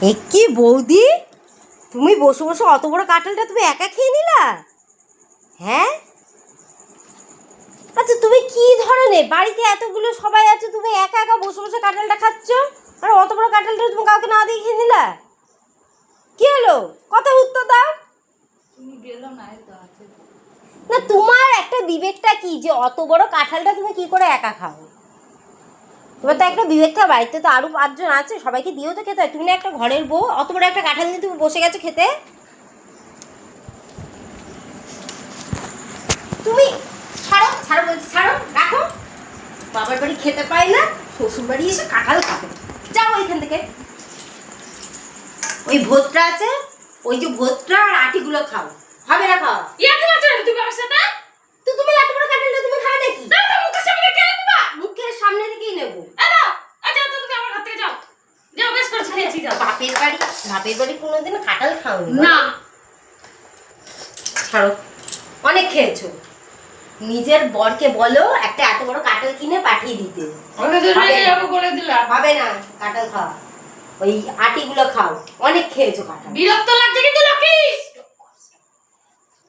কি বৌদি, তুমি বসে বসে অত বড় কাঁঠালটা তুমি একা খেয়ে নিলা? হ্যাঁ, আচ্ছা তুমি কি ধরনের, বাড়িতে এতগুলো সবাই আছে, তুমি একা একা বসে বসে কাঁঠালটা খাচ্ছ, আর অত বড় কাঁঠালটা তুমি কাউকে না দিয়ে খেয়ে নিলা? কি হলো, কথা উত্তর দাও। না, তোমার একটা বিবেকটা কি যে অত বড় কাঁঠালটা তুমি কি করে একা খাও? তোমার তো একটা বিবেক থাকে, বাড়িতে তো আরো 5 জন আছে, সবাইকে দিয়েও তো খেতে হয়। তুমি না একটা ঘরের বউ, অত বড় একটা কাঁঠাল নিয়ে তুমি বসে গেছো খেতে? তুমি ছাড়ো ছাড়ো বলছি, ছাড়ো, রাখো। বাবার বাড়ি খেতে পাই না, শ্বশুর বাড়ি এসে কাঁঠাল খাবে। যাও ওইখান থেকে। ওই ভোতটা আছে, ওই যে ভোতটা আর আটিগুলো খাও, হবে না খাওয়া। ইয়াকে মাছ রে তুমি আমার সাথে? তো তুমি এত বড় কাঁঠালটা তুমি খাবে নাকি? না না, মুখের সামনে কেন দিবা? মুখের সামনে থেকেই নেবো। এলো, আচ্ছা তো তুমি আমার হাত থেকে যাও। যাও, বেশ করে খেয়েছি, যাও। বাপের বাড়ি কোনোদিন কাঁঠাল খাওনি না। ছাড়ো, অনেক খেয়েছো। নিজের বরকে বলো একটা এত বড় কাঁঠাল কিনে পাঠিয়ে দিতে। ওকে তো রেগে যাবো বলে দিলাম। হবে না কাঁঠাল খাওয়া, ওই আটিগুলো খাও, অনেক খেয়েছো কাঁঠাল। বিরক্ত লাগছে কিন্তু লক্ষ্মী।